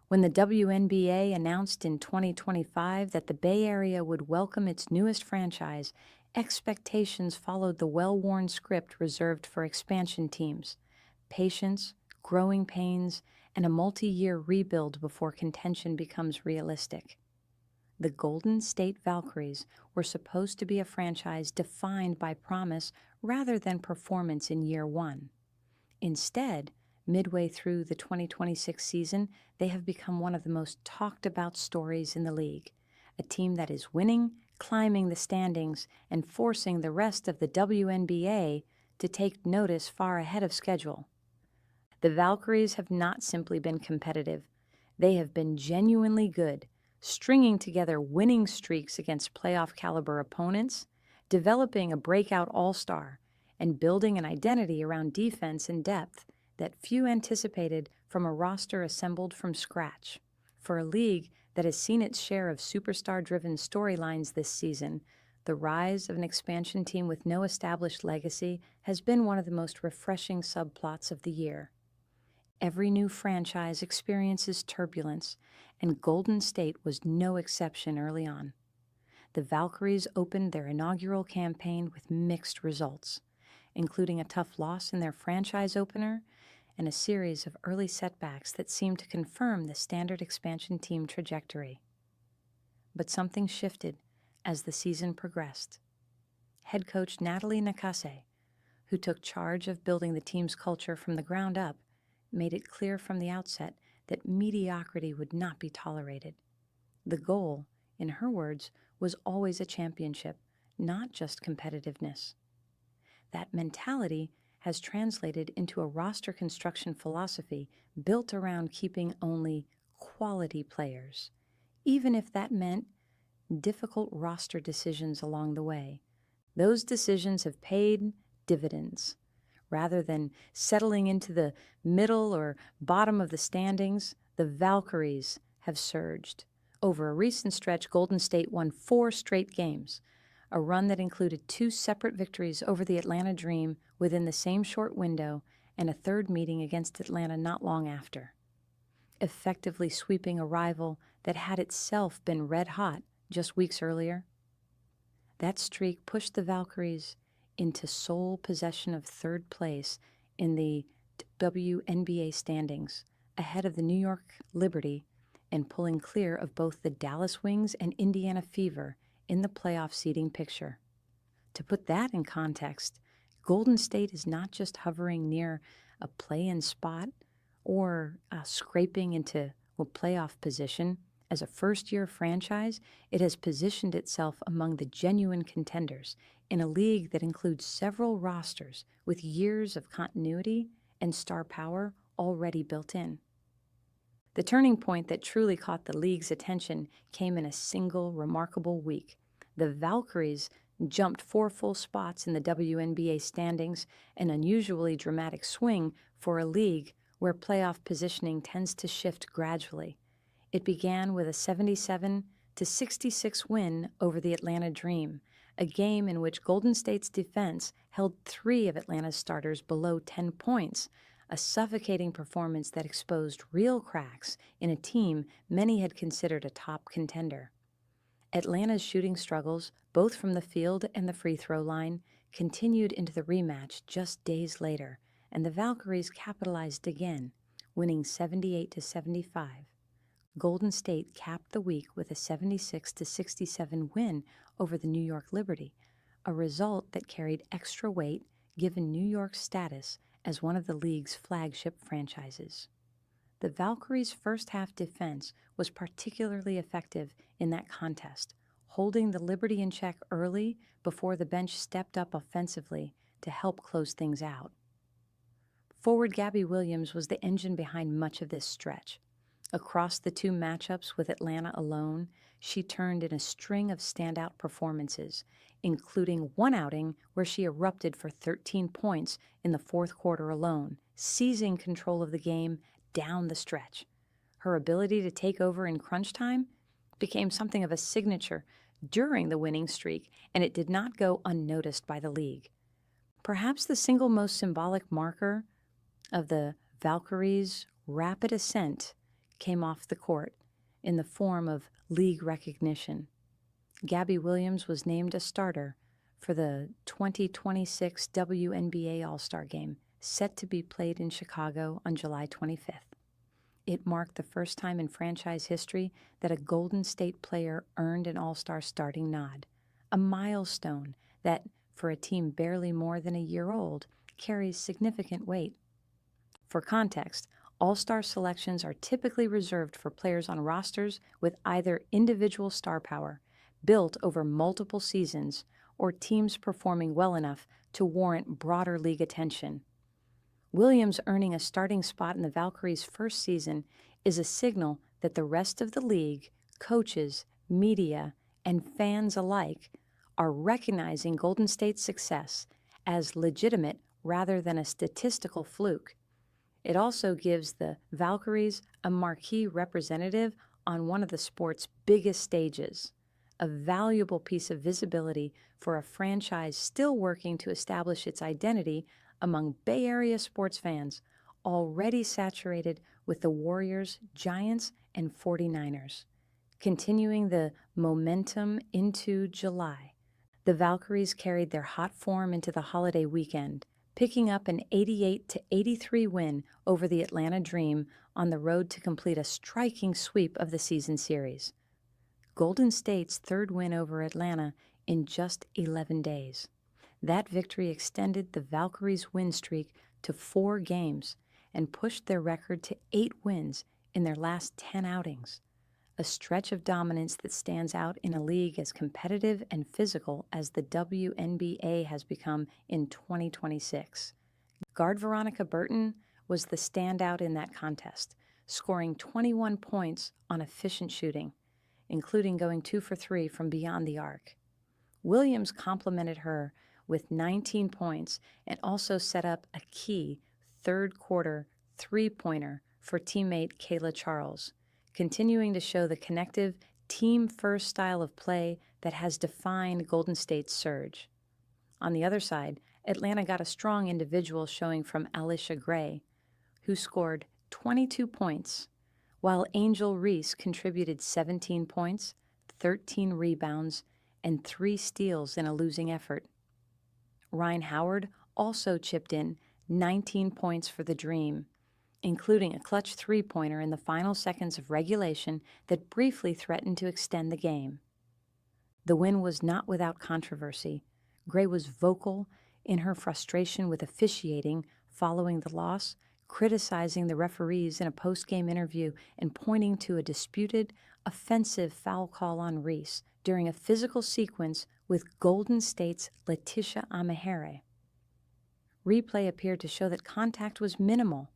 When the WNBA announced in 2025 that the Bay Area would welcome its newest franchise, expectations followed the well-worn script reserved for expansion teams: patience, growing pains, and a multi-year rebuild before contention becomes realistic. The Golden State Valkyries were supposed to be a franchise defined by promise rather than performance in year one. Instead, midway through the 2026 season, they have become one of the most talked about stories in the league, a team that is winning, climbing the standings, and forcing the rest of the WNBA to take notice far ahead of schedule. The Valkyries have not simply been competitive, they have been genuinely good, stringing together winning streaks against playoff-caliber opponents, developing a breakout All-Star, and building an identity around defense and depth that few anticipated from a roster assembled from scratch. For a league that has seen its share of superstar-driven storylines this season, the rise of an expansion team with no established legacy has been one of the most refreshing subplots of the year. Every new franchise experiences turbulence, and Golden State was no exception early on. The Valkyries opened their inaugural campaign with mixed results, including a tough loss in their franchise opener and a series of early setbacks that seemed to confirm the standard expansion team trajectory. But something shifted as the season progressed. Head coach Natalie Nakase, who took charge of building the team's culture from the ground up, made it clear from the outset that mediocrity would not be tolerated. The goal, in her words, was always a championship, not just competitiveness. That mentality has translated into a roster construction philosophy built around keeping only quality players, even if that meant difficult roster decisions along the way. Those decisions have paid dividends. Rather than settling into the middle or bottom of the standings, the Valkyries have surged. Over a recent stretch, Golden State won 4 straight games, a run that included 2 separate victories over the Atlanta Dream within the same short window and a third meeting against Atlanta not long after, effectively sweeping a rival that had itself been red hot just weeks earlier. That streak pushed the Valkyries into sole possession of third place in the WNBA standings, ahead of the New York Liberty and pulling clear of both the Dallas Wings and Indiana Fever in the playoff seeding picture. To put that in context, Golden State is not just hovering near a play-in spot or scraping into a playoff position. As a first-year franchise, it has positioned itself among the genuine contenders in a league that includes several rosters with years of continuity and star power already built in. The turning point that truly caught the league's attention came in a single remarkable week. The Valkyries jumped 4 full spots in the WNBA standings, an unusually dramatic swing for a league where playoff positioning tends to shift gradually. It began with a 77-66 win over the Atlanta Dream, a game in which Golden State's defense held 3 of Atlanta's starters below 10 points, a suffocating performance that exposed real cracks in a team many had considered a top contender. Atlanta's shooting struggles, both from the field and the free throw line, continued into the rematch just days later, and the Valkyries capitalized again, winning 78-75. Golden State capped the week with a 76-67 win over the New York Liberty, a result that carried extra weight given New York's status as one of the league's flagship franchises. The Valkyries' first-half defense was particularly effective in that contest, holding the Liberty in check early before the bench stepped up offensively to help close things out. Forward Gabby Williams was the engine behind much of this stretch. Across the 2 matchups with Atlanta alone, she turned in a string of standout performances, including one outing where she erupted for 13 points in the 4th quarter alone, seizing control of the game down the stretch. Her ability to take over in crunch time became something of a signature during the winning streak, and it did not go unnoticed by the league. Perhaps the single most symbolic marker of the Valkyries' rapid ascent came off the court in the form of league recognition. Gabby Williams was named a starter for the 2026 WNBA All-Star game, set to be played in Chicago on July 25th. It marked the first time in franchise history that a Golden State player earned an All-Star starting nod, a milestone that, for a team barely more than a year old, carries significant weight. For context, All-Star selections are typically reserved for players on rosters with either individual star power, built over multiple seasons, or teams performing well enough to warrant broader league attention. Williams earning a starting spot in the Valkyries' first season is a signal that the rest of the league, coaches, media, and fans alike are recognizing Golden State's success as legitimate rather than a statistical fluke. It also gives the Valkyries a marquee representative on one of the sport's biggest stages, a valuable piece of visibility for a franchise still working to establish its identity among Bay Area sports fans, already saturated with the Warriors, Giants, and 49ers. Continuing the momentum into July, the Valkyries carried their hot form into the holiday weekend, picking up an 88-83 win over the Atlanta Dream on the road to complete a striking sweep of the season series. Golden State's third win over Atlanta in just 11 days. That victory extended the Valkyries' win streak to 4 games and pushed their record to 8 wins in their last 10 outings, a stretch of dominance that stands out in a league as competitive and physical as the WNBA has become in 2026. Guard Veronica Burton was the standout in that contest, scoring 21 points on efficient shooting, including going 2 for 3 from beyond the arc. Williams complemented her with 19 points and also set up a key third-quarter three-pointer for teammate Kayla Charles, continuing to show the connective, team-first style of play that has defined Golden State's surge. On the other side, Atlanta got a strong individual showing from Alicia Gray, who scored 22 points, while Angel Reese contributed 17 points, 13 rebounds, and 3 steals in a losing effort. Ryan Howard also chipped in 19 points for the Dream, including a clutch three-pointer in the final seconds of regulation that briefly threatened to extend the game. The win was not without controversy. Gray was vocal in her frustration with officiating following the loss, criticizing the referees in a post-game interview and pointing to a disputed, offensive foul call on Reese during a physical sequence with Golden State's Letitia Amahere. Replay appeared to show that contact was minimal,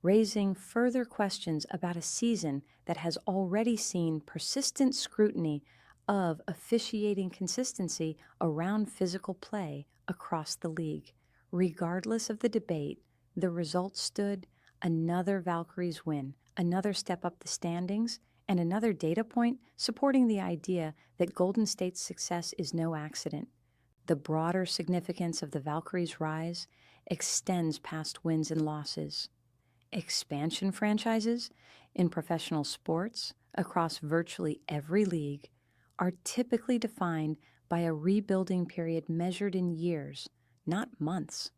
raising further questions about a season that has already seen persistent scrutiny of officiating consistency around physical play across the league. Regardless of the debate, the result stood: another Valkyries win, another step up the standings, and another data point supporting the idea that Golden State's success is no accident. The broader significance of the Valkyries' rise extends past wins and losses. Expansion franchises in professional sports across virtually every league are typically defined by a rebuilding period measured in years, not months.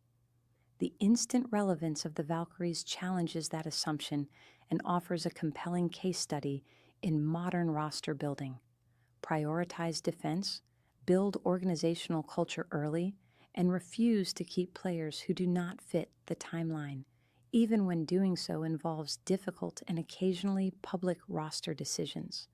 The instant relevance of the Valkyries challenges that assumption and offers a compelling case study in modern roster building. Prioritize defense, build organizational culture early, and refuse to keep players who do not fit the timeline, even when doing so involves difficult and occasionally public roster decisions.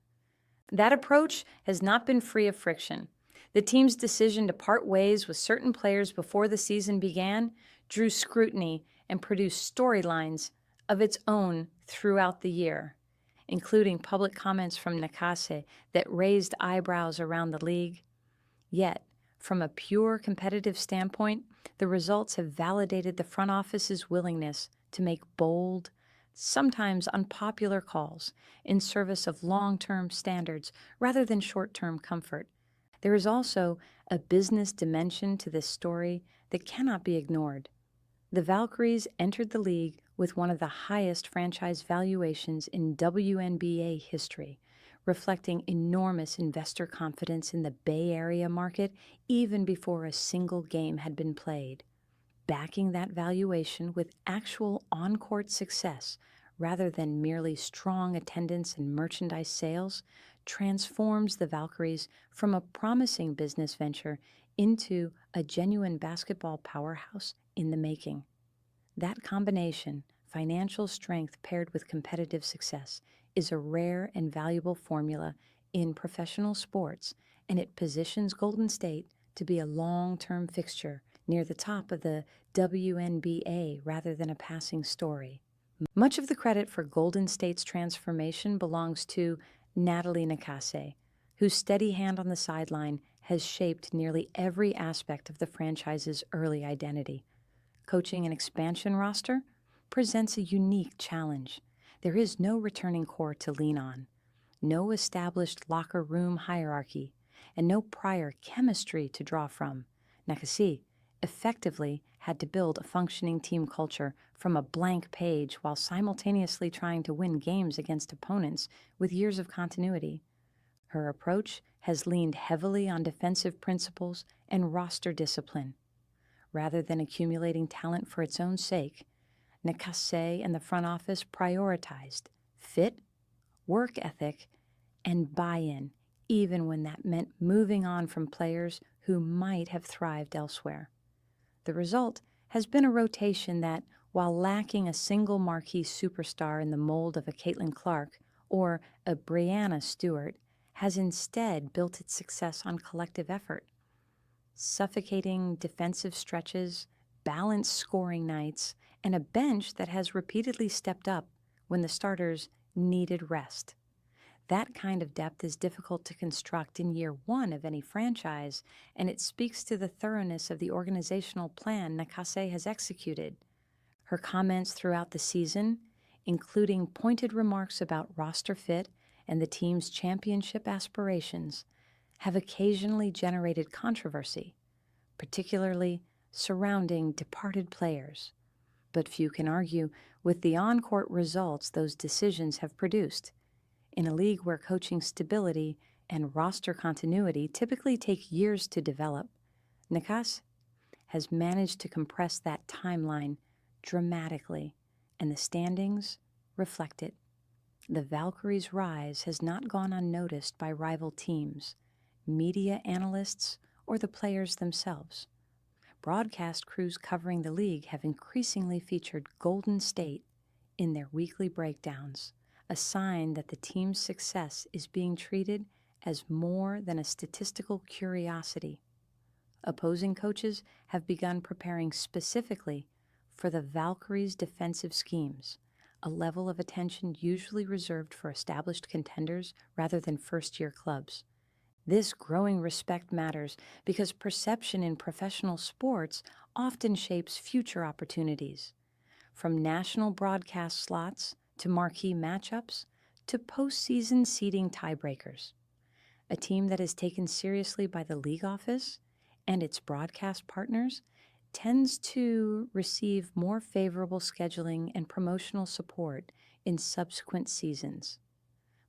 That approach has not been free of friction. The team's decision to part ways with certain players before the season began drew scrutiny and produced storylines of its own throughout the year, including public comments from Nakase that raised eyebrows around the league. Yet, from a pure competitive standpoint, the results have validated the front office's willingness to make bold, sometimes unpopular calls in service of long-term standards rather than short-term comfort. There is also a business dimension to this story that cannot be ignored. The Valkyries entered the league with one of the highest franchise valuations in WNBA history, reflecting enormous investor confidence in the Bay Area market even before a single game had been played. Backing that valuation with actual on-court success rather than merely strong attendance and merchandise sales transforms the Valkyries from a promising business venture into a genuine basketball powerhouse in the making. That combination, financial strength paired with competitive success, is a rare and valuable formula in professional sports, and it positions Golden State to be a long-term fixture near the top of the WNBA rather than a passing story. Much of the credit for Golden State's transformation belongs to Natalie Nakase, whose steady hand on the sideline has shaped nearly every aspect of the franchise's early identity. Coaching an expansion roster presents a unique challenge. There is no returning core to lean on, no established locker room hierarchy, and no prior chemistry to draw from. Nakase effectively had to build a functioning team culture from a blank page while simultaneously trying to win games against opponents with years of continuity. Her approach has leaned heavily on defensive principles and roster discipline. Rather than accumulating talent for its own sake, Nakase and the front office prioritized fit, work ethic, and buy-in, even when that meant moving on from players who might have thrived elsewhere. The result has been a rotation that, while lacking a single marquee superstar in the mold of a Caitlin Clark or a Brianna Stewart, has instead built its success on collective effort. Suffocating defensive stretches, balanced scoring nights, and a bench that has repeatedly stepped up when the starters needed rest. That kind of depth is difficult to construct in year one of any franchise, and it speaks to the thoroughness of the organizational plan Nakase has executed. Her comments throughout the season, including pointed remarks about roster fit and the team's championship aspirations, have occasionally generated controversy, particularly surrounding departed players. But few can argue with the on-court results those decisions have produced. In a league where coaching stability and roster continuity typically take years to develop, Nakase has managed to compress that timeline dramatically, and the standings reflect it. The Valkyries' rise has not gone unnoticed by rival teams, media analysts, or the players themselves. Broadcast crews covering the league have increasingly featured Golden State in their weekly breakdowns, a sign that the team's success is being treated as more than a statistical curiosity. Opposing coaches have begun preparing specifically for the Valkyries' defensive schemes, a level of attention usually reserved for established contenders rather than first-year clubs. This growing respect matters because perception in professional sports often shapes future opportunities. From national broadcast slots to marquee matchups to postseason seeding tiebreakers. A team that is taken seriously by the league office and its broadcast partners tends to receive more favorable scheduling and promotional support in subsequent seasons.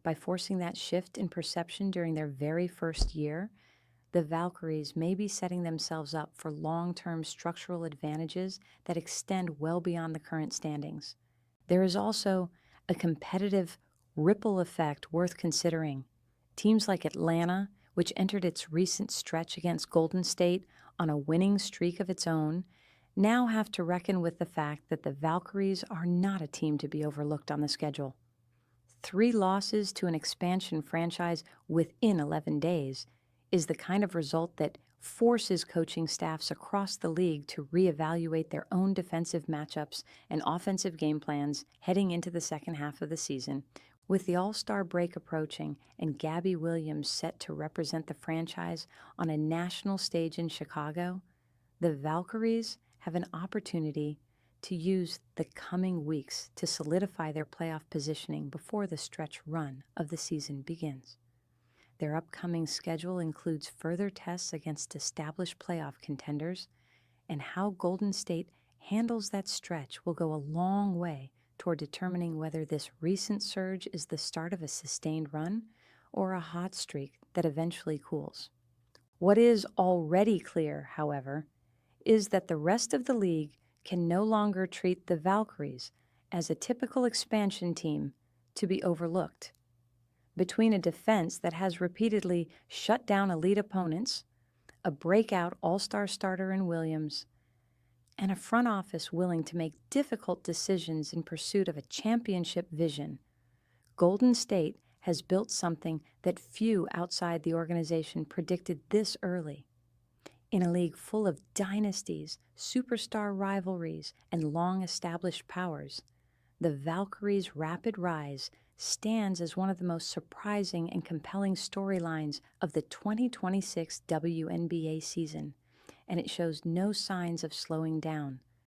By forcing that shift in perception during their very first year, the Valkyries may be setting themselves up for long-term structural advantages that extend well beyond the current standings. There is also a competitive ripple effect worth considering. Teams like Atlanta, which entered its recent stretch against Golden State on a winning streak of its own, now have to reckon with the fact that the Valkyries are not a team to be overlooked on the schedule. 3 losses to an expansion franchise within 11 days is the kind of result that forces coaching staffs across the league to reevaluate their own defensive matchups and offensive game plans heading into the second half of the season. With the All-Star break approaching and Gabby Williams set to represent the franchise on a national stage in Chicago, the Valkyries have an opportunity to use the coming weeks to solidify their playoff positioning before the stretch run of the season begins. Their upcoming schedule includes further tests against established playoff contenders and how Golden State handles that stretch will go a long way toward determining whether this recent surge is the start of a sustained run or a hot streak that eventually cools. What is already clear, however, is that the rest of the league can no longer treat the Valkyries as a typical expansion team to be overlooked. Between a defense that has repeatedly shut down elite opponents, a breakout All-Star starter in Williams, and a front office willing to make difficult decisions in pursuit of a championship vision, Golden State has built something that few outside the organization predicted this early. In a league full of dynasties, superstar rivalries, and long-established powers, the Valkyries' rapid rise stands as one of the most surprising and compelling storylines of the 2026 WNBA season, and it shows no signs of slowing down.